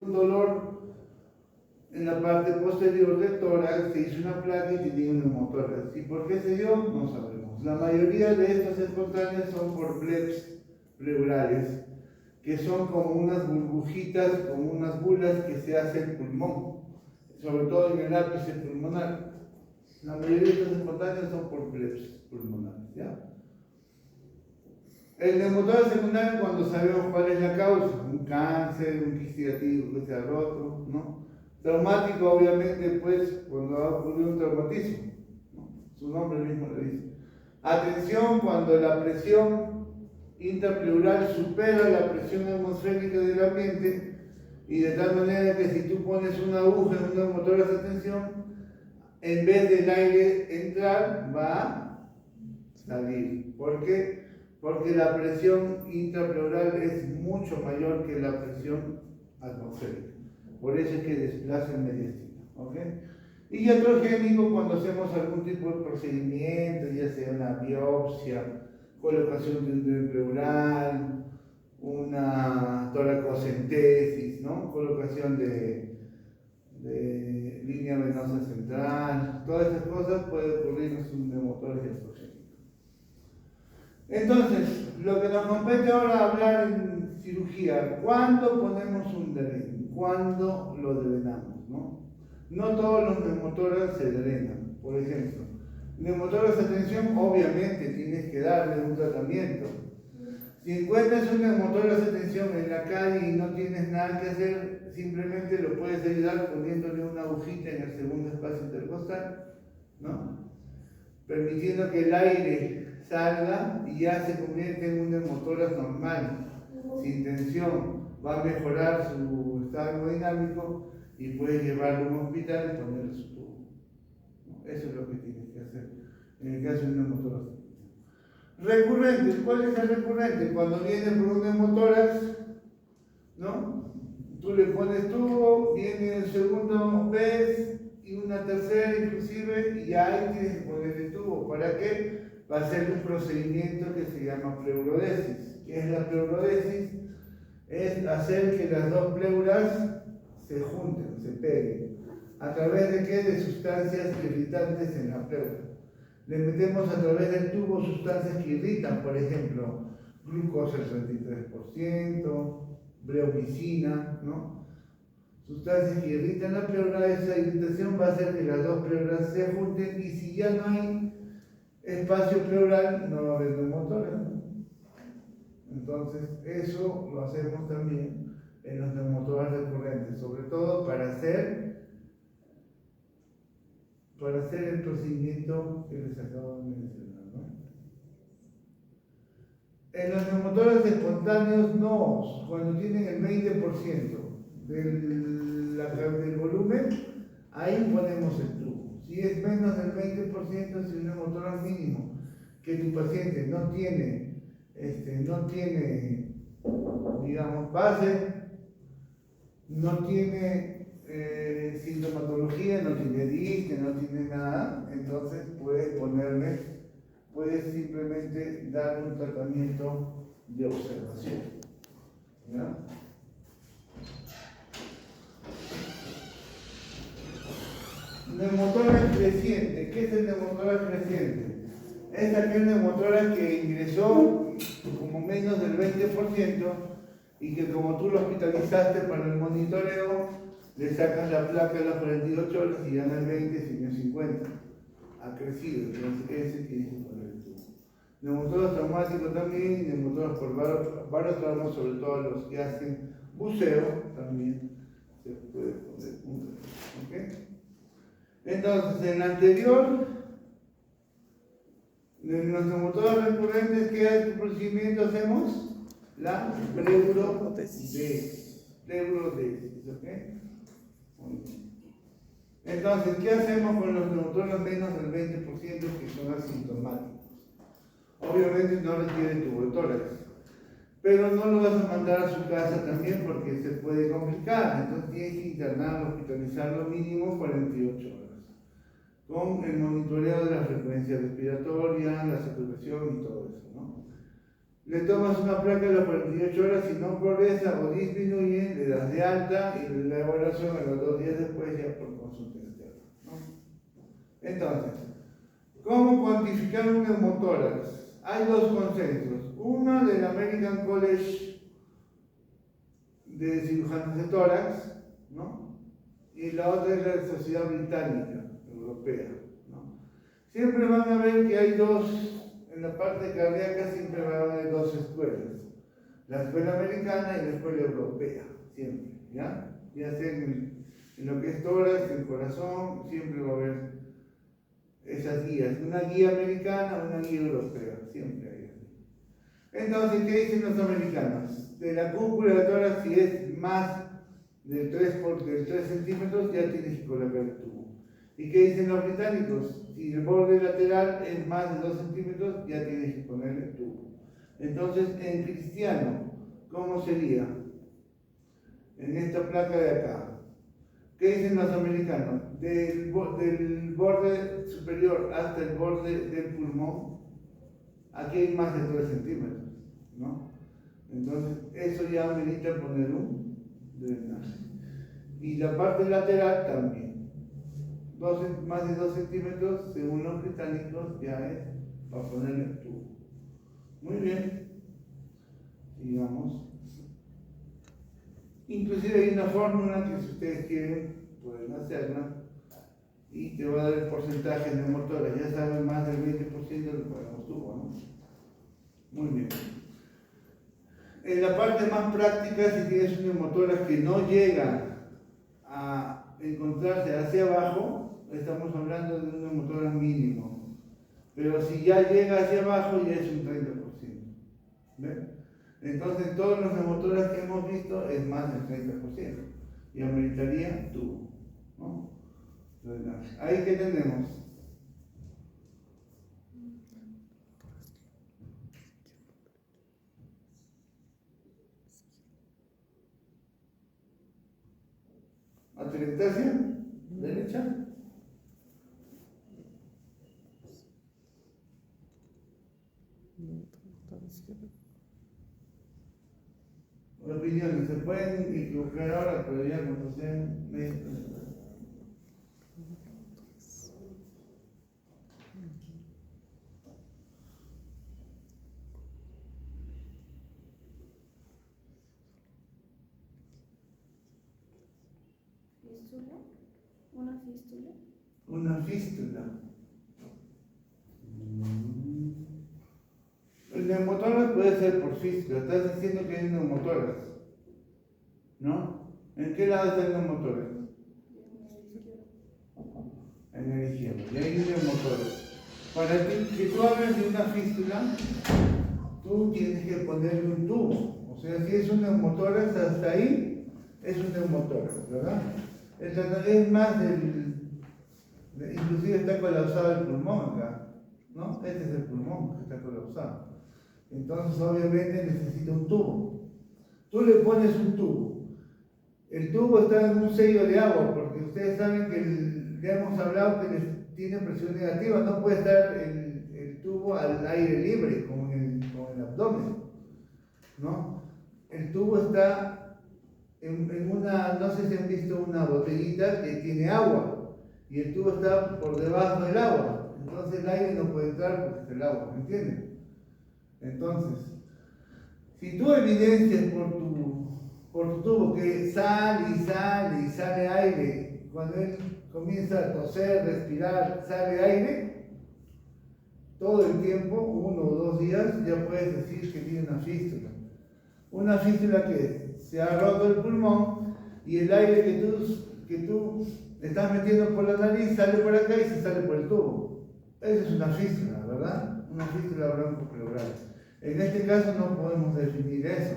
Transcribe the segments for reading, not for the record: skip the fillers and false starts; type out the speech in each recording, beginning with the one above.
Un dolor en la parte posterior del tórax, se hizo una placa y tenía un neumotórax. ¿Y por qué se dio? No sabemos. La mayoría de estas espontáneas son por bleps pleurales, que son como unas burbujitas, como unas bulas que se hace el pulmón, sobre todo en el ápice pulmonar. La mayoría de estas espontáneas son por bleps pulmonares, ¿ya? El neumotórax secundario, cuando sabemos cuál es la causa, un cáncer, un quiste digestivo que se ha roto, ¿no? Traumático, obviamente, pues, cuando ha ocurrido un traumatismo, ¿no? Su nombre mismo lo dice. Atención, cuando la presión intrapleural supera la presión atmosférica del ambiente, y de tal manera que si tú pones una aguja en un neumotórax de tensión, en vez del aire entrar, va a salir. ¿Por qué? Porque la presión intrapleural es mucho mayor que la presión atmosférica. Por eso es que desplaza el mediastino. ¿Ok? Y iatrogénico cuando hacemos algún tipo de procedimiento, ya sea una biopsia, colocación de un pleural, una toracocentesis, ¿no? Colocación de línea venosa central, todas esas cosas puede ocurrir en un neumotórax iatrogénico. Entonces, lo que nos compete ahora hablar en cirugía, ¿cuándo ponemos un dren? ¿Cuándo lo drenamos? No todos los neumotórax se drenan. Por ejemplo, neumotórax de tensión, obviamente tienes que darle un tratamiento. Si encuentras un neumotórax de tensión en la calle y no tienes nada que hacer, simplemente lo puedes ayudar poniéndole una agujita en el segundo espacio intercostal, ¿no? Permitiendo que el aire salga y ya se convierte en un neumotórax normal, sin tensión. Va a mejorar su estado hemodinámico y puedes llevarlo a un hospital y ponerle su tubo. Eso es lo que tienes que hacer en el caso de un neumotórax. Recurrente, ¿cuál es el recurrente? Cuando viene por un neumotórax, ¿no? Tú le pones tubo, viene el segundo vez y una tercera inclusive, y ahí tienes que ponerle tubo. ¿Para qué? Para hacer un procedimiento que se llama pleurodesis. ¿Qué es la pleurodesis? Es hacer que las dos pleuras se junten, se peguen. ¿A través de qué? De sustancias irritantes en la pleura. Le metemos a través del tubo sustancias que irritan, por ejemplo, glucosa al 33%, bleomicina, ¿no? Sustancias que irritan la pleura. Esa irritación va a hacer que las dos pleuras se junten, y si ya no hay espacio pleural, no va a haber neumotórax, ¿no? Entonces, eso lo hacemos también en los neumotórax recurrentes, sobre todo para hacer el procedimiento que les acabo de mencionar, ¿no? En los neumotórax espontáneos, no, cuando tienen el 20% del volumen, ahí ponemos el tubo. Si es menos del 20%, si un neumotórax mínimo que tu paciente no tiene, digamos, base, no tiene sintomatología, no tiene disque, no tiene nada, entonces puedes simplemente dar un tratamiento de observación, ¿ya? Neumotórax creciente. ¿Qué es el neumotórax creciente? Es aquel neumotórax que ingresó como menos del 20% y que, como tú lo hospitalizaste para el monitoreo, le sacas la placa a las 48 horas y ya no es 20, sino 50. Ha crecido, entonces ese tienes que poner el tubo. Neumotórax traumático también, neumotórax por barotrauma, sobre todo los que hacen buceo, también se puede poner un. ¿Ok? Entonces, en la anterior, en los neumotórax recurrentes, ¿qué procedimiento hacemos? La pleurodesis. ¿Ok? Muy bien. Entonces, ¿qué hacemos con los neumotórax menos del 20% que son asintomáticos? Obviamente no requiere tubo de tórax, pero no lo vas a mandar a su casa también porque se puede complicar. Entonces tienes que internarlo, hospitalizarlo mínimo 48 horas, con el monitoreo de la frecuencia respiratoria, la saturación y todo eso, ¿no? le tomas una placa a las 48 horas, si no progresa o disminuye, le das de alta y la evaluación a los 2 días después ya por consulta externa, ¿no? Entonces, ¿cómo cuantificar un neumotórax? Hay dos consensos. Uno del American College de Cirujanos de Tórax, ¿no? Y la otra es la Sociedad Británica Europea, ¿no? Siempre van a ver que hay dos, en la parte cardíaca siempre van a haber dos escuelas. La escuela americana y la escuela europea, siempre, ¿ya? Ya sea en lo que es tórax, el corazón, siempre va a haber esas guías, una guía americana, una guía europea, siempre hay así. Entonces, ¿qué dicen los americanos? De la cúpula de tórax, si es más del 3 centímetros, ya tienes que colocar el tubo. ¿Y qué dicen los británicos? Si el borde lateral es más de 2 centímetros, ya tienes que poner el tubo. Entonces, en cristiano, ¿cómo sería? En esta placa de acá. ¿Qué dicen los americanos? Del borde superior hasta el borde del pulmón, aquí hay más de 3 centímetros, ¿no? Entonces, eso ya amerita poner un drenaje. Y la parte lateral también. Más de 2 centímetros, según los británicos, ya es para poner el tubo. Muy bien. Sigamos. Inclusive hay una fórmula que si ustedes quieren pueden hacerla y te va a dar el porcentaje de neumotórax. Ya saben, más del 20% lo ponemos tubo, ¿no? Muy bien. En la parte más práctica, si tienes un neumotórax que no llega a encontrarse hacia abajo, estamos hablando de un neumotórax mínimo. Pero si ya llega hacia abajo, ya es un 30%. ¿Ven? Entonces, todos los neumotórax que hemos visto es más del 30%. Y ameritaría tubo, ¿no? Ahí que tenemos. Atelectasia derecha. Opiniones, se pueden equivocar ahora, pero ya cuando sean médicos. ¿Fístula? ¿Una fístula? Una fístula. El neumotórax puede ser por fístula. Estás diciendo que hay un neumotórax, ¿no? ¿En qué lado está el neumotórax? En el izquierdo. Y hay un neumotórax. Para que tú hables de una fístula, tú tienes que ponerle un tubo. O sea, si es un neumotórax hasta ahí, es un neumotórax, ¿verdad? Es más inclusive está colapsado el pulmón acá, ¿no? Este es el pulmón que está colapsado. Entonces, obviamente, necesita un tubo. Tú le pones un tubo. El tubo está en un sello de agua, porque ustedes saben que ya hemos hablado que tiene presión negativa, no puede estar el tubo al aire libre, como en el abdomen, ¿no? El tubo está en una, no sé si han visto una botellita que tiene agua, y el tubo está por debajo del agua, entonces el aire no puede entrar porque está el agua, ¿me entienden? Entonces, si tú evidencias por tu tubo que sale aire, cuando él comienza a toser, respirar, sale aire, todo el tiempo, 1 o 2 días, ya puedes decir que tiene una fístula. Una fístula que se ha roto el pulmón y el aire que tú estás metiendo por la nariz sale por acá y se sale por el tubo. Esa es una fístula, ¿verdad? Una fístula broncopleural. En este caso no podemos definir eso,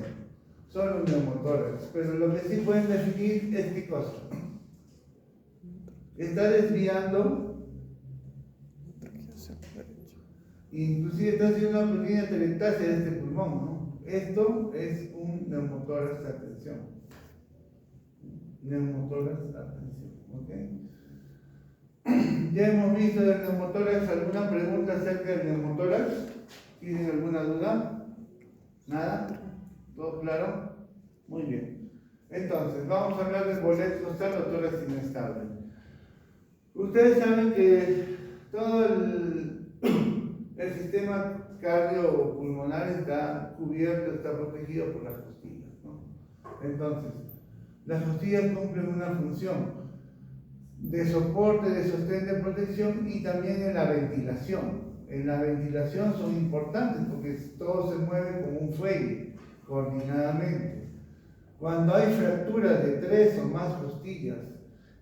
solo un neumotórax, pero lo que sí pueden definir es qué cosa. Está desviando, inclusive está haciendo una pequeña atelectasia de este pulmón, ¿no? Esto es un neumotórax, atención. Neumotórax, atención, ¿ok? Ya hemos visto del neumotórax. ¿Alguna pregunta acerca del neumotórax? ¿Tienen alguna duda? ¿Nada? ¿Todo claro? Muy bien. Entonces, vamos a hablar del bolet costal o tórax inestable. Ustedes saben que todo el sistema cardiopulmonar está cubierto, está protegido por las costillas, ¿no? Entonces, las costillas cumplen una función de soporte, de sostén, de protección y también en la ventilación. En la ventilación son importantes porque todo se mueve como un fuelle, coordinadamente. Cuando hay fracturas de 3 o más costillas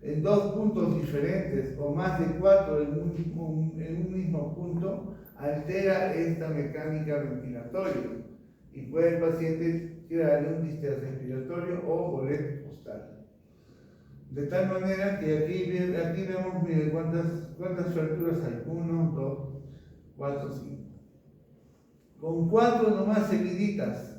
en 2 puntos diferentes o más de 4 en un mismo punto, altera esta mecánica ventilatoria y puede el paciente crear un distrés respiratorio o bolet costal. De tal manera que aquí vemos, miren, cuántas fracturas hay. 1, 2, 4, 5. Con 4 nomás seguiditas,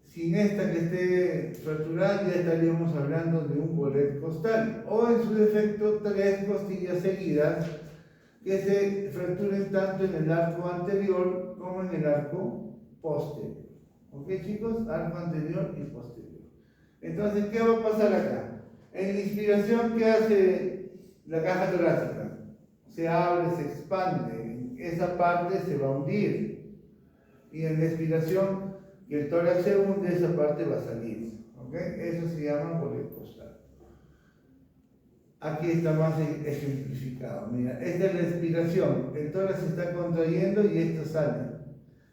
sin esta que esté fracturada, ya estaríamos hablando de un bolet costal. O en su defecto, 3 costillas seguidas que se fracturen tanto en el arco anterior como en el arco posterior. ¿Ok, chicos? Arco anterior y posterior. Entonces, ¿qué va a pasar acá? En la inspiración, ¿qué hace la caja torácica? Se abre, se expande, esa parte se va a hundir. Y en la expiración, que el tórax se hunde, esa parte va a salir. ¿Ok? Eso se llama bolet costal. Aquí está más ejemplificado. Mira, esta es la expiración. El tórax se está contrayendo y esto sale.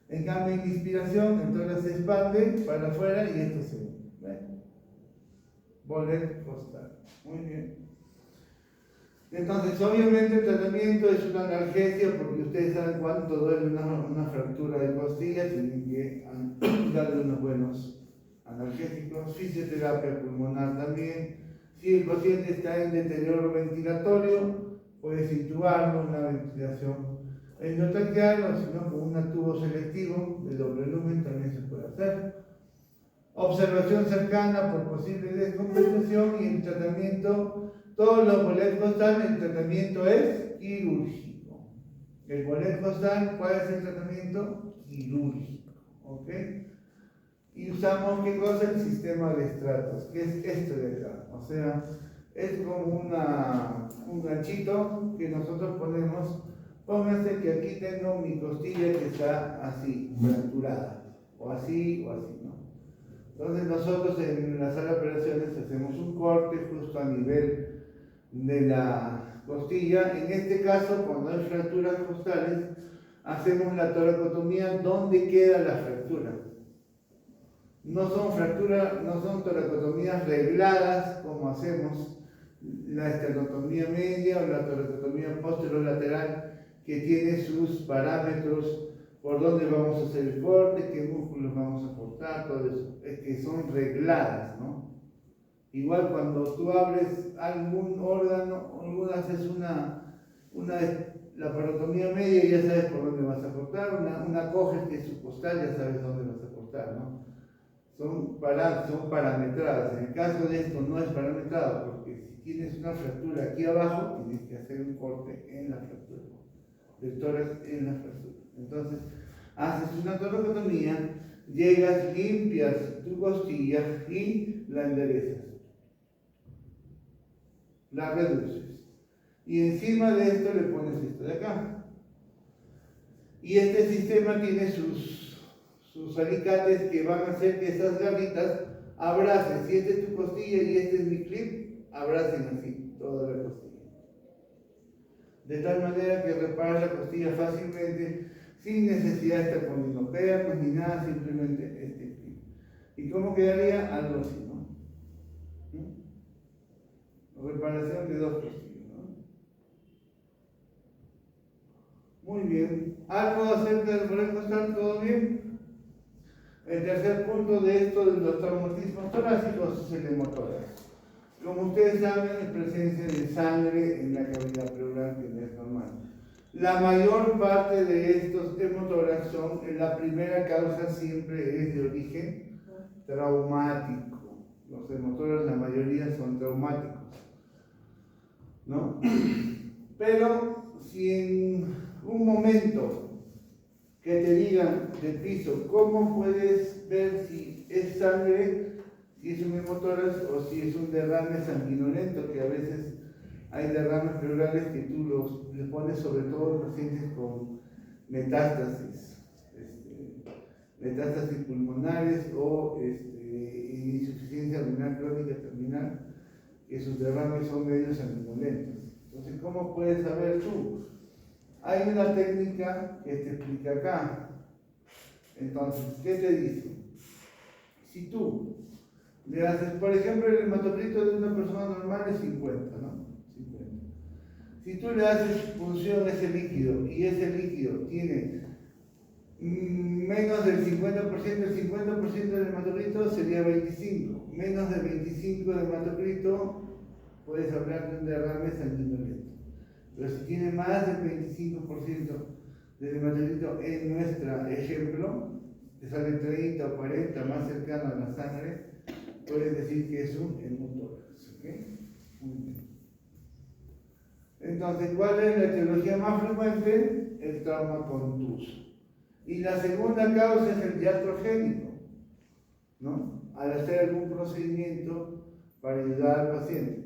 En cambio, en la inspiración, el tórax se expande para afuera y esto se hunde. ¿Ven? Bolet costal. Muy bien. Entonces, obviamente el tratamiento es una analgesia porque ustedes saben cuánto duele una fractura de costilla, tienen que darle unos buenos analgésicos, fisioterapia pulmonar también. Si el paciente está en deterioro ventilatorio, puedes intubarlo, una ventilación endotraqueal o si no con un tubo selectivo de doble lumen también se puede hacer. Observación cercana por posible descompensación y el tratamiento, todos los bolet costal, el tratamiento es quirúrgico. El bolet costal, ¿cuál es el tratamiento? Quirúrgico. ¿Ok? Y usamos, ¿qué cosa? El sistema de estratos, que es esto de acá. O sea, es como un ganchito que nosotros ponemos. Pónganse que aquí tengo mi costilla que está así, fracturada, o así, ¿no? Entonces nosotros en la sala de operaciones hacemos un corte justo a nivel de la costilla. En este caso, cuando hay fracturas costales, hacemos la toracotomía donde queda la fractura. No son toracotomías regladas como hacemos la estenotomía media o la toracotomía posterolateral, que tiene sus parámetros por dónde vamos a hacer el corte, qué músculos vamos a cortar, todo eso, es que son regladas, ¿no? Igual cuando tú abres algún órgano, haces la parotomía media y ya sabes por dónde vas a cortar, una coges que es subcostal, ya sabes dónde vas a cortar, ¿no? Son parametradas. En el caso de esto no es parametrado, porque si tienes una fractura aquí abajo, tienes que hacer un corte en la fractura, del tórax en la fractura. Entonces, haces una toracotomía, llegas, limpias tu costilla y la enderezas, la reduces. Y encima de esto le pones esto de acá. Y este sistema tiene sus alicates que van a hacer que esas garritas abracen. Si esta es tu costilla y este es mi clip, abracen así toda la costilla. De tal manera que reparas la costilla fácilmente, sin necesidad de estar poniendo pernos ni nada, simplemente este clip. ¿Y cómo quedaría? Algo así, ¿no? Reparación de 2 costillas, ¿no? Muy bien. ¿Algo acerca del bolet costal? ¿Todo bien? El tercer punto de esto de los traumatismos torácicos es el hemotórax. Como ustedes saben, es presencia de sangre en la cavidad pleural, que no es normal. La mayor parte de estos hemotórax la primera causa siempre es de origen traumático. Los hemotórax, la mayoría son traumáticos, ¿no? Pero si en un momento que te digan del piso, ¿cómo puedes ver si es sangre, si es un hemotórax o si es un derrame sanguinolento? Que a veces hay derrames pleurales que tú le pones sobre todo en pacientes con metástasis, metástasis pulmonares o insuficiencia renal crónica terminal, que sus derrames son medio sanguinolentos. Entonces, ¿cómo puedes saber tú? Hay una técnica que te explica acá. Entonces, ¿qué te dice? Si tú le haces, por ejemplo, el hematocrito de una persona normal es 50, ¿no? 50. Si tú le haces punción a ese líquido y ese líquido tiene menos del 50%, el 50% del hematocrito sería 25. Menos del 25 del hematocrito, puedes hablar de un derrame sanguinolento. Pero si tiene más del 25% del hematocrito en nuestro ejemplo, te sale 30 o 40 más cercano a la sangre, puedes decir que es un hemotórax. ¿Okay? Muy bien. Entonces, ¿cuál es la etiología más frecuente? El trauma contuso. Y la segunda causa es el iatrogénico, ¿no? Al hacer algún procedimiento para ayudar al paciente.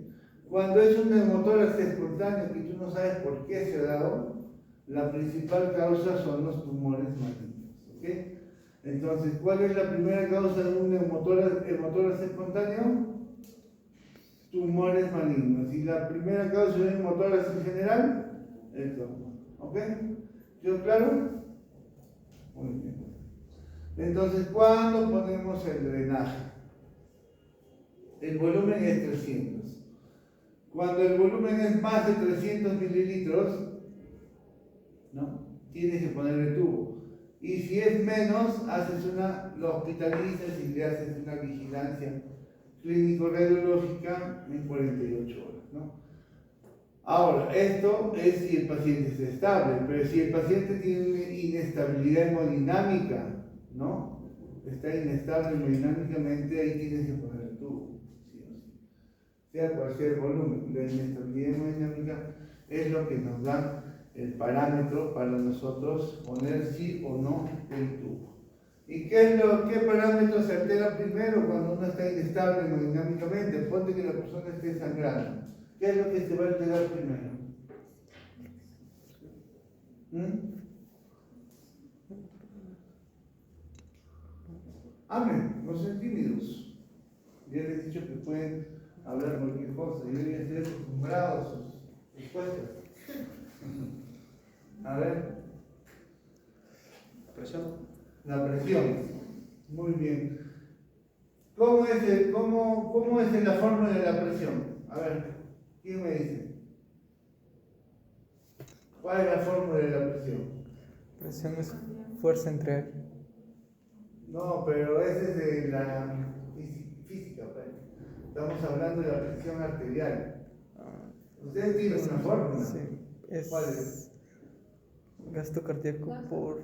Cuando es un neumotórax espontáneo que tú no sabes por qué se ha dado, la principal causa son los tumores malignos. ¿Okay? Entonces, ¿cuál es la primera causa de un neumotórax espontáneo? Tumores malignos. Y la primera causa de un neumotórax en general, el trauma. ¿Ok? ¿Quedó claro? Muy bien. Entonces, ¿cuándo ponemos el drenaje? El volumen es 300. Cuando el volumen es más de 300 mililitros, ¿no? Tienes que poner el tubo. Y si es menos, lo hospitalizas y le haces una vigilancia clínico-radiológica en 48 horas, ¿no? Ahora, esto es si el paciente está estable, pero si el paciente tiene una inestabilidad hemodinámica, ¿no? Está inestable hemodinámicamente, ahí tienes que poner el tubo, ¿sí o sí? Sea cual sea el volumen. La inestabilidad hemodinámica es lo que nos da el parámetro para nosotros poner sí o no el tubo. ¿Y qué parámetro se altera primero cuando uno está inestable hemodinámicamente? Ponte que la persona esté sangrando. ¿Qué es lo que se va a alterar primero? Hablen, no sean tímidos. Ya les he dicho que pueden hablar cualquier cosa. Yo ya estoy acostumbrado a sus respuestas. A ver. Presión. La presión. Muy bien. ¿Cómo es la fórmula de la presión? A ver, ¿quién me dice? ¿Cuál es la fórmula de la presión? Presión es fuerza entre aire. No, pero ese es de la física, pues. Estamos hablando de la presión arterial. Ustedes tienen una fórmula. Sí, ¿Cuál es? Gasto cardíaco por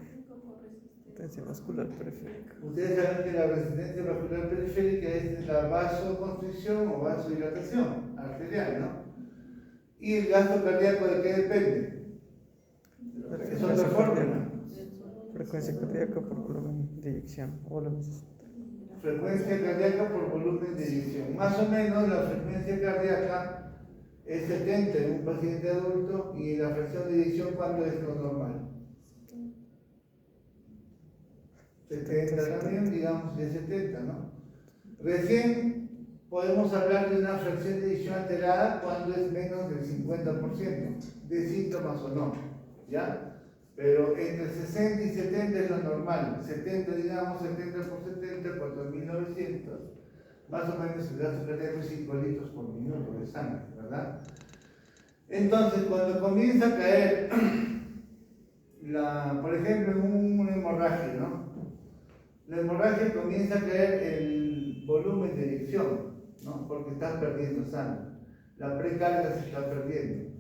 tensión vascular periférica. Ustedes saben que la resistencia vascular periférica es la vasoconstricción o vasodilatación arterial, ¿no? ¿Y el gasto cardíaco de qué depende? Es otra fórmula. Frecuencia cardíaca por volumen de eyección. Frecuencia cardíaca por volumen de eyección. Más o menos la frecuencia cardíaca es 70 en un paciente adulto y la fracción de eyección, ¿cuánto es lo normal? 70 también, digamos de 70, ¿no? Recién podemos hablar de una fracción de eyección alterada cuando es menos del 50% de síntomas o no, ¿ya? Pero entre 60 y 70 es lo normal. 70, digamos, 70 por 70, 4.900. Más o menos el gasto cardíaco es 5 litros por minuto de sangre, ¿verdad? Entonces, cuando comienza a caer, por ejemplo, en una hemorragia, ¿no? La hemorragia comienza a caer el volumen de eyección, ¿no? Porque estás perdiendo sangre. La precarga se está perdiendo.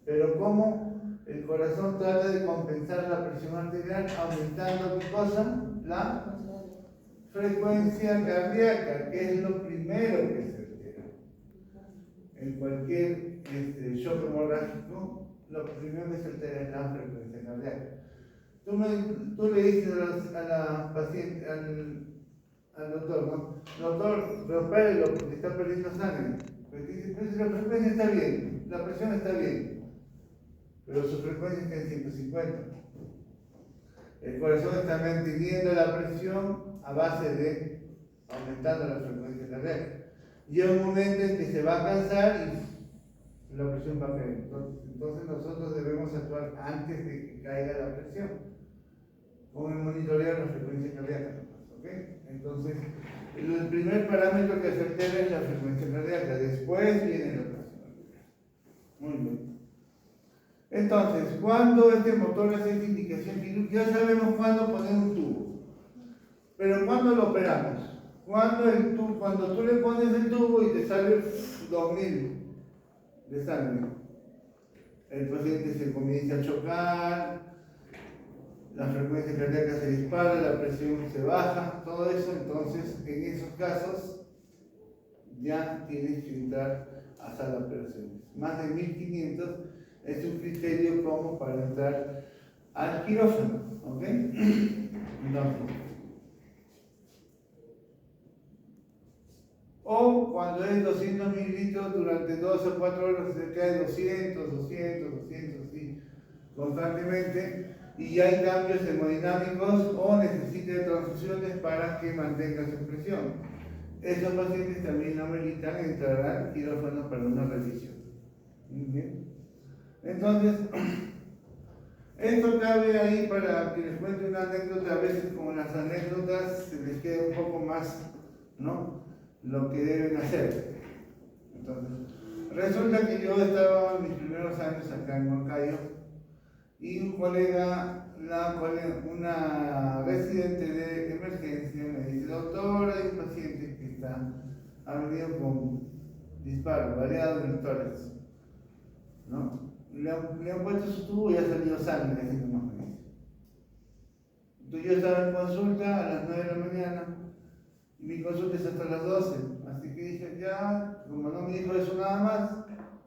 Pero ¿cómo el corazón trata de compensar la presión arterial aumentando qué cosa? La frecuencia cardíaca, que es lo primero que se altera. En cualquier shock hemorrágico, lo primero que se altera es la frecuencia cardíaca. Tú le dices a la paciente, al doctor, ¿no? Doctor, pero párelo porque está perdiendo sangre. Pero dice, pues la frecuencia está bien, la presión está bien, pero su frecuencia está en 150. El corazón está manteniendo la presión a base de aumentando la frecuencia cardíaca. Llega un momento en que se va a cansar y la presión va a caer. Entonces nosotros debemos actuar antes de que caiga la presión, con el monitoreo de la frecuencia cardíaca. ¿Okay? Entonces, el primer parámetro que se altera es la frecuencia cardíaca, después viene la presión. Muy bien. Entonces, cuando este motor hace esta indicación quirúrgica, ya sabemos cuándo poner un tubo. Pero ¿cuándo lo operamos? Cuando tú le pones el tubo y te sale 2000 de sangre, el paciente se comienza a chocar, la frecuencia cardíaca se dispara, la presión se baja, todo eso. Entonces, en esos casos, ya tienes que entrar a sala de operaciones. Más de 1500 es un criterio como para entrar al quirófano, ¿ok? Entonces, o cuando es 200 mililitros durante 2 o 4 horas se cae 200, así, constantemente, y hay cambios hemodinámicos o necesita de transfusiones para que mantenga su presión. Esos pacientes también ameritan entrar al quirófano para una revisión. ¿Bien? Entonces, esto cabe ahí para que les cuente una anécdota. A veces, como las anécdotas, se les queda un poco más, ¿no?, lo que deben hacer. Entonces, resulta que yo estaba en mis primeros años acá en Huancayo y un colega, una residente de emergencia me dice: doctor, hay un paciente que ha venido con disparo variado en el tórax, ¿no? Le han puesto su tubo y ha salido sangre, así nomás me dice. Entonces yo estaba en consulta a las 9 de la mañana y mi consulta es hasta las 12, así que dije, ya, como no me dijo eso nada más,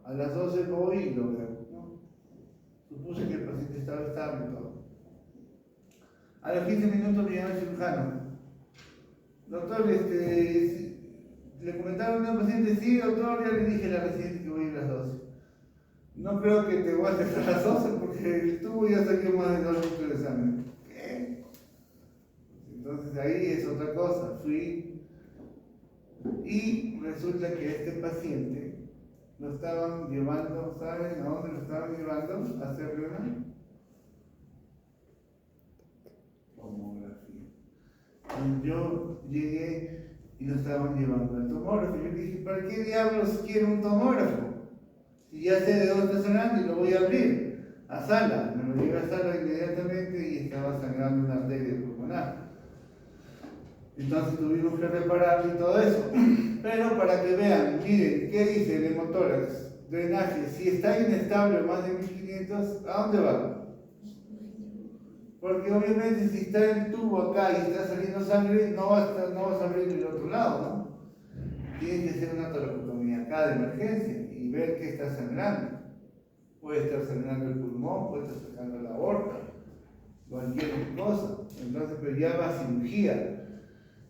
a las 12 voy y lo veo, ¿no? Supuse que el paciente estaba estable y todo. A los 15 minutos me llama el cirujano: doctor, le comentaron al paciente: sí, doctor, ya le dije a la residente que voy a ir a las 12. No creo que te aguantes a las 12 porque el tubo ya salió más de 2 litros de sangre. ¿Qué? Entonces ahí es otra cosa. Fui y resulta que este paciente lo estaban llevando, ¿saben a dónde lo estaban llevando? A hacerle una tomografía. Cuando yo llegué y lo estaban llevando al tomógrafo, yo dije: ¿para qué diablos quiero un tomógrafo? Si ya sé de dónde está sangrando y lo voy a abrir a sala. Me lo llevé a sala inmediatamente y estaba sangrando una arteria pulmonar. Entonces tuvimos que repararlo y todo eso. Pero para que vean, miren, ¿qué dice el hemotórax? Drenaje. Si está inestable más de 1500, ¿a dónde va? Porque obviamente si está el tubo acá y está saliendo sangre, no vas a abrir el otro lado, ¿no? Tienes que hacer una toracotomía acá de emergencia y ver qué está sangrando. Puede estar sangrando el pulmón, puede estar sangrando la aorta, cualquier cosa. Entonces, pero ya va a cirugía.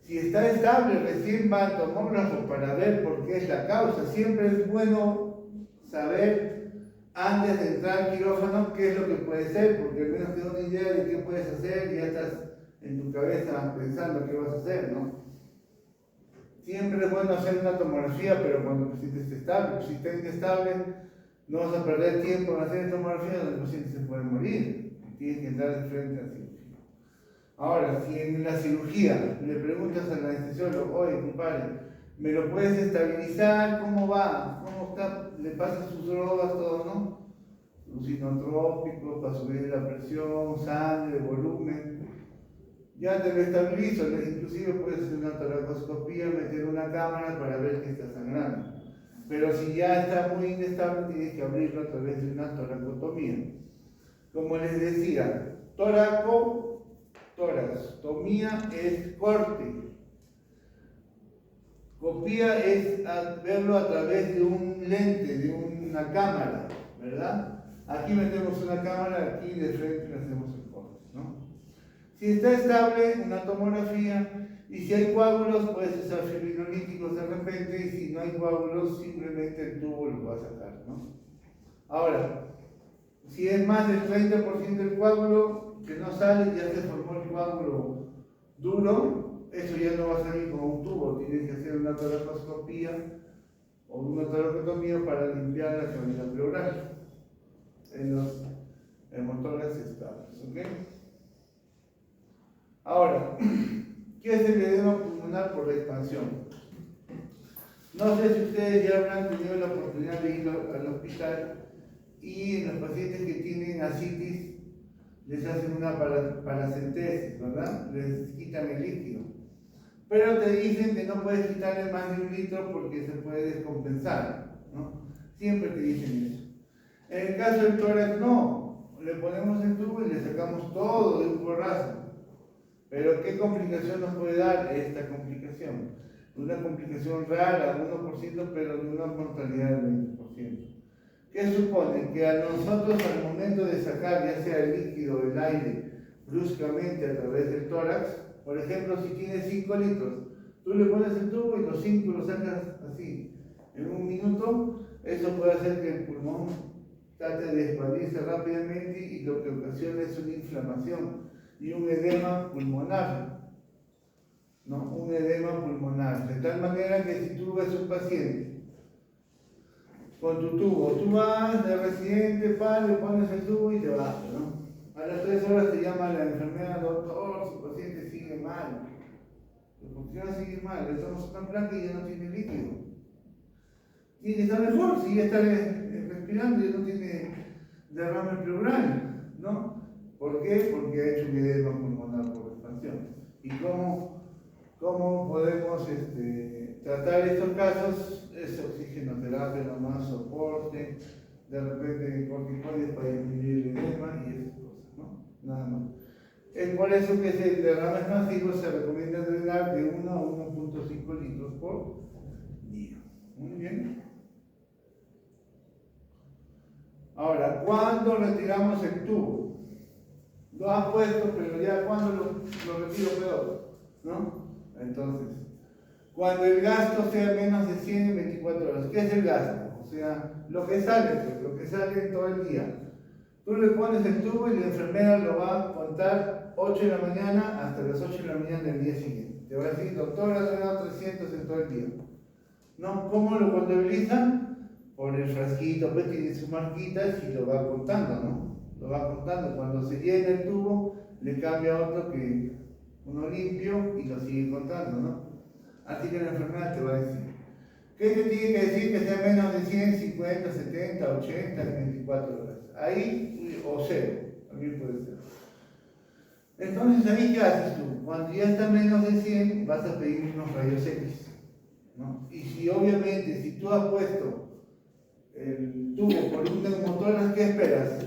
Si está estable, recién va al tomógrafo para ver por qué es la causa. Siempre es bueno saber, antes de entrar al quirófano, qué es lo que puede ser, porque al menos te da una idea de qué puedes hacer y ya estás en tu cabeza pensando qué vas a hacer, ¿no? Siempre es bueno hacer una tomografía, pero cuando el paciente esté estable. Si está inestable, no vas a perder tiempo en hacer tomografía donde el paciente se puede morir. Tienes que entrar de frente a la cirugía. Ahora, si en la cirugía le preguntas al anestesiólogo: oye, compadre, ¿me lo puedes estabilizar? ¿Cómo va? ¿Cómo está? Le pasas sus drogas, todo, ¿no? Los sinotrópicos para subir la presión, sangre, volumen. Ya te lo estabilizo, inclusive puedes hacer una toracoscopía, meter una cámara para ver que está sangrando. Pero si ya está muy inestable, tienes que abrirlo a través de una toracotomía. Como les decía, toracostomía es corte. Copía es verlo a través de un lente, de una cámara, ¿verdad? Aquí metemos una cámara, aquí de frente le hacemos el corte, ¿no? Si está estable, una tomografía, y si hay coágulos, puedes usar fibrinolíticos de repente, y si no hay coágulos, simplemente el tubo lo va a sacar, ¿no? Ahora, si es más del 30% del coágulo que no sale, ya se formó el coágulo duro, eso ya no va a salir como un tubo, tienes que hacer una toracoscopía o una toracotomía para limpiar la cavidad pleural en los hemotórax estables, ¿ok? Ahora, ¿qué es el edema pulmonar por la expansión? No sé si ustedes ya habrán tenido la oportunidad de ir al hospital y en los pacientes que tienen ascitis les hacen una paracentesis, ¿verdad? Les quitan el líquido. Pero te dicen que no puedes quitarle más de 1 litro porque se puede descompensar, ¿no? Siempre te dicen eso. En el caso del tórax, no. Le ponemos el tubo y le sacamos todo de un porrazo. Pero ¿qué complicación nos puede dar esta complicación? Una complicación rara, 1%, pero de una mortalidad del 20%. ¿Qué supone? Que a nosotros al momento de sacar ya sea el líquido o el aire bruscamente a través del tórax, por ejemplo, si tienes 5 litros, tú le pones el tubo y los 5 los sacas así, en 1 minuto, eso puede hacer que el pulmón trate de expandirse rápidamente y lo que ocasiona es una inflamación y un edema pulmonar, ¿no? Un edema pulmonar, de tal manera que si tú ves un paciente con tu tubo, tú vas de residente, le pones el tubo y te vas, ¿no? A las 3 horas te llama la enfermera, doctor, su paciente sigue mal. ¿Por qué va a seguir mal? Le estamos tan blanca y ya no tiene líquido. Tiene que estar mejor, si ya está respirando, ya no tiene derrame pleural, ¿no? ¿Por qué? Porque ha hecho un edema pulmonar por expansión. ¿Y cómo podemos tratar estos casos? Es oxigenoterapia, nomás soporte, de repente corticoides para disminuir el edema y esas cosas, ¿no? Nada más. Es por eso que el derrame expansivo se recomienda drenar de 1 a 1.5 litros por día. Muy bien. Ahora, ¿cuándo retiramos el tubo? Lo has puesto, pero ya ¿cuándo lo retiro peor? ¿No? Entonces, cuando el gasto sea menos de 100 en 24 horas. ¿Qué es el gasto? O sea, lo que sale, pues, lo que sale todo el día. Tú le pones el tubo y la enfermera lo va a contar 8 de la mañana hasta las 8 de la mañana del día siguiente. Te va a decir, doctor, ha dado 300 en todo el día. ¿No? ¿Cómo lo contabilizan? Por el frasquito, pues tiene sus marquitas y lo va contando, ¿no? Lo va contando. Cuando se llena el tubo, le cambia otro que uno limpio y lo sigue contando, ¿no? Así que la enfermera te va a decir. ¿Qué te tiene que decir que sea menos de 100, 50, 70, 80 en 24 horas? Ahí, o 0, también puede ser. Entonces, ¿ahí qué haces tú? Cuando ya está menos de 100, vas a pedir unos rayos X, ¿no? Y si obviamente, si tú has puesto el tubo por un neumotórax, ¿qué esperas?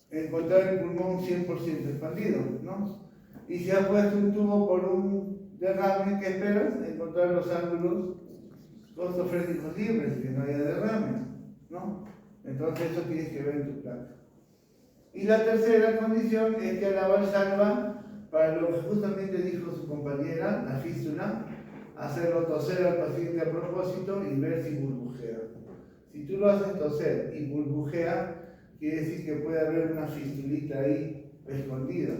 Encontrar el pulmón 100% expandido, ¿no? Y si has puesto un tubo por un derrame, ¿qué esperas? Encontrar los ángulos costofrénicos libres, que no haya derrame, ¿no? Entonces eso tienes que ver en tu placa. Y la tercera condición es que a la valsalva, para lo que justamente dijo su compañera, la fístula, hacerlo toser al paciente a propósito y ver si burbujea. Si tú lo haces toser y burbujea, quiere decir que puede haber una fistulita ahí escondida.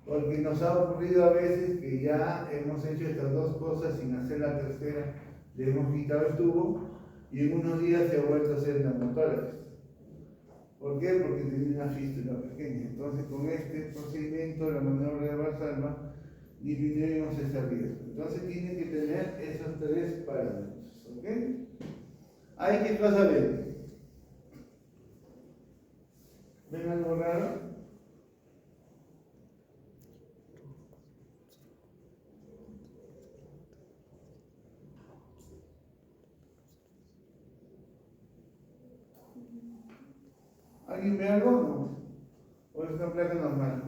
Porque nos ha ocurrido a veces que ya hemos hecho estas dos cosas sin hacer la tercera, le hemos quitado el tubo y en unos días se ha vuelto a hacer neumotórax. ¿Por qué? Porque tenía una fístula pequeña. Entonces, con este procedimiento, la maniobra de Valsalva, disminuimos ese riesgo. Entonces, tiene que tener esos 3 parámetros. ¿Ok? ¿Hay qué cosa ven? ¿Ven algo raro? ¿Alguien ve algo? No. ¿O es una placa normal?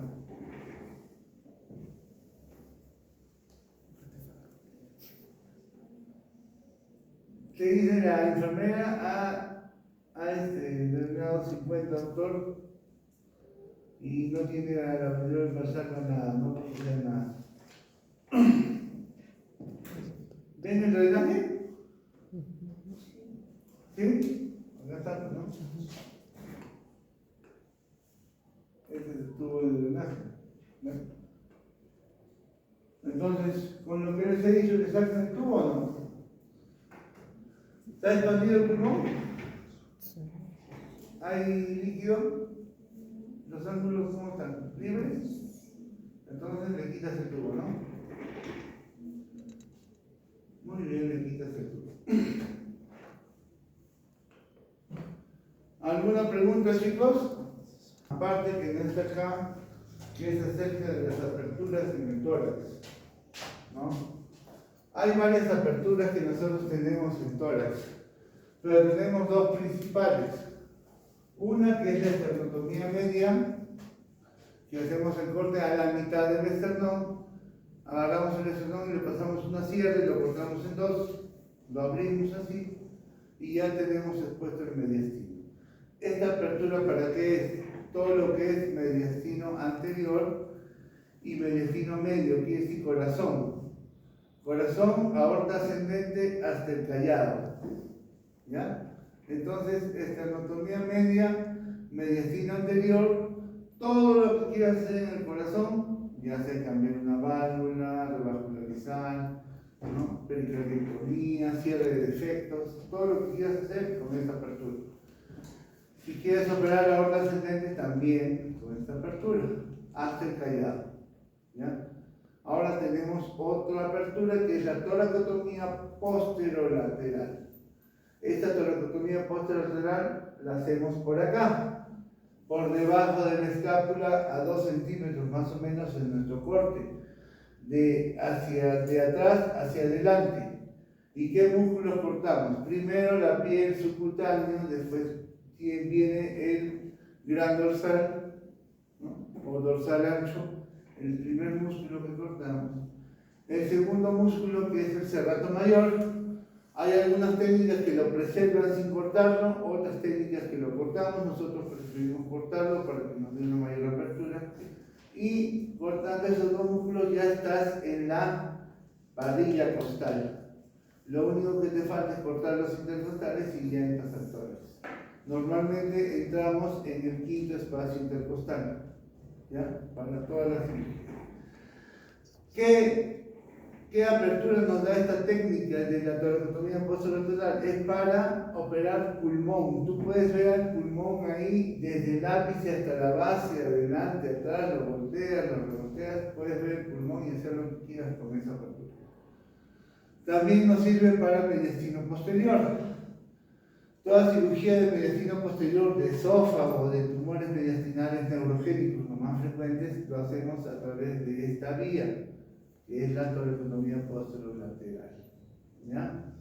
¿Qué dice la enfermera a determinado 50, doctor? y no tiene a la mayor pasarla nada, no procesa nada. ¿Ven el drenaje? ¿Sí? Acá está, ¿no? Este es el tubo de drenaje, ¿no? Entonces, con lo que les he dicho, ¿le sacan el tubo o no? ¿Está expandido el pulmón? Sí. ¿Hay líquido? ¿Los ángulos cómo están? ¿Libres? Entonces le quitas el tubo, ¿no? Muy bien, le quitas el tubo. ¿Alguna pregunta, chicos? Aparte que no está acá, que es acerca de las aperturas en el tórax, ¿no? Hay varias aperturas que nosotros tenemos en tórax, pero tenemos dos principales. Una que es la esternotomía media, que hacemos el corte a la mitad del esternón, agarramos el esternón y le pasamos una sierra y lo cortamos en dos, lo abrimos así y ya tenemos expuesto el mediastino. Esta apertura, ¿para qué es? Todo lo que es mediastino anterior y mediastino medio, quiere decir corazón. Corazón, aorta ascendente hasta el callado. ¿Ya? Entonces, esternotomía media, mediastino anterior, todo lo que quieras hacer en el corazón, ya sea cambiar una válvula, revascularizar, ¿no? Pericardiectomía, cierre de defectos, todo lo que quieras hacer con esta apertura. Si quieres operar la aorta ascendente, también con esta apertura, hasta el callado. ¿Ya? Ahora tenemos otra apertura que es la toracotomía posterolateral. Esta toracotomía posterolateral la hacemos por acá, por debajo de la escápula, a 2 centímetros más o menos en nuestro corte, de atrás hacia adelante. ¿Y qué músculos cortamos? Primero la piel subcutánea, después viene el gran dorsal, ¿no? O dorsal ancho, el primer músculo que cortamos. El segundo músculo, que es el serrato mayor, hay algunas técnicas que lo preservan sin cortarlo, otras técnicas que lo cortamos, nosotros preferimos cortarlo para que nos dé una mayor apertura. Y cortando esos dos músculos ya estás en la varilla costal. Lo único que te falta es cortar los intercostales y ya entras al tórax. Normalmente entramos en el quinto espacio intercostal, ¿ya? Para todas las cirugías. ¿Qué apertura nos da esta técnica de la toracotomía posterolateral? Es para operar pulmón. Tú puedes ver el pulmón ahí desde el ápice hasta la base, adelante, atrás, lo volteas, puedes ver el pulmón y hacer lo que quieras con esa apertura. También nos sirve para el mediastino posterior. Toda cirugía de mediastino posterior, de esófago, de tumores mediastinales neurogénicos, los más frecuentes, lo hacemos a través de esta vía, que es la toracotomía posterolateral. ¿Ya?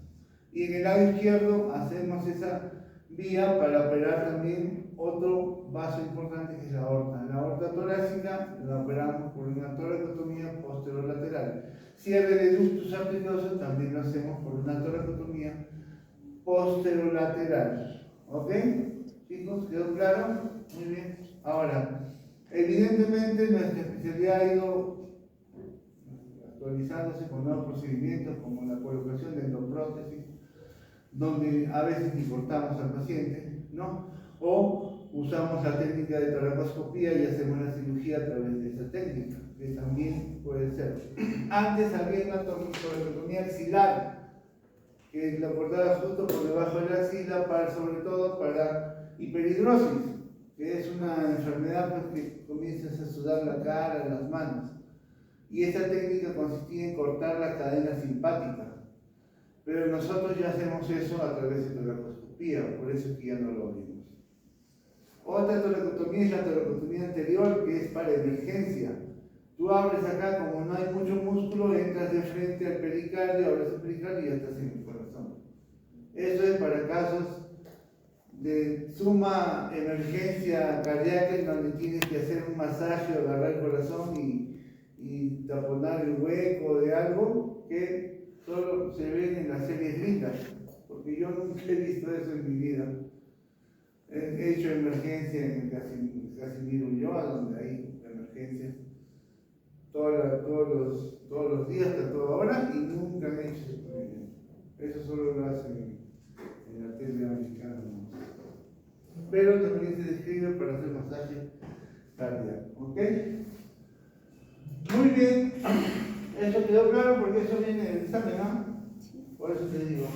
Y en el lado izquierdo hacemos esa vía para operar también otro vaso importante que es la aorta. La aorta torácica la operamos por una toracotomía posterolateral. Cierre de ductus arterioso también lo hacemos por una toracotomía posterolateral. ¿Ok? Chicos, ¿quedó claro? Muy bien. Ahora, evidentemente nuestra especialidad ha ido actualizándose con nuevos procedimientos como la colocación de endoprótesis, donde a veces ni cortamos al paciente, ¿no? O usamos la técnica de toracoscopía y hacemos la cirugía a través de esa técnica, que también puede ser. Antes había una toracotomía axilar, que la cortaba justo por debajo de la axila, sobre todo para hiperhidrosis, que es una enfermedad pues, que comienzas a sudar la cara, las manos. Y esta técnica consistía en cortar la cadena simpática. Pero nosotros ya hacemos eso a través de toracoscopía, por eso es que ya no lo abrimos. Otra toracotomía es la toracotomía anterior, que es para emergencia. Tú abres acá, como no hay mucho músculo, entras de frente al pericardio, abres el pericardio y ya estás en el corazón. Eso es para casos de suma emergencia cardíaca, en donde tienes que hacer un masaje, agarrar el corazón y taponar el hueco de algo que solo se ven en las series gringas, porque yo nunca he visto eso en mi vida. He hecho emergencia en el Casimiro Ulloa, donde hay emergencias todos los días, hasta toda hora, y nunca han hecho ese procedimiento. Eso solo lo hacen en la tele americana, ¿no? Pero también se describe para hacer masaje cardíaco, ¿ok? Muy bien, eso quedó claro porque eso viene del examen, ¿no? Por eso te digo.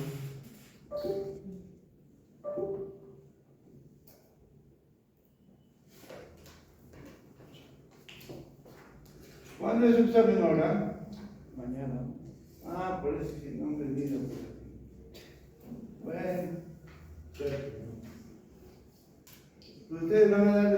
¿Cuándo es su examen ahora? Mañana. Ah, por eso que no han venido. Bueno, perfecto. Ustedes van a dar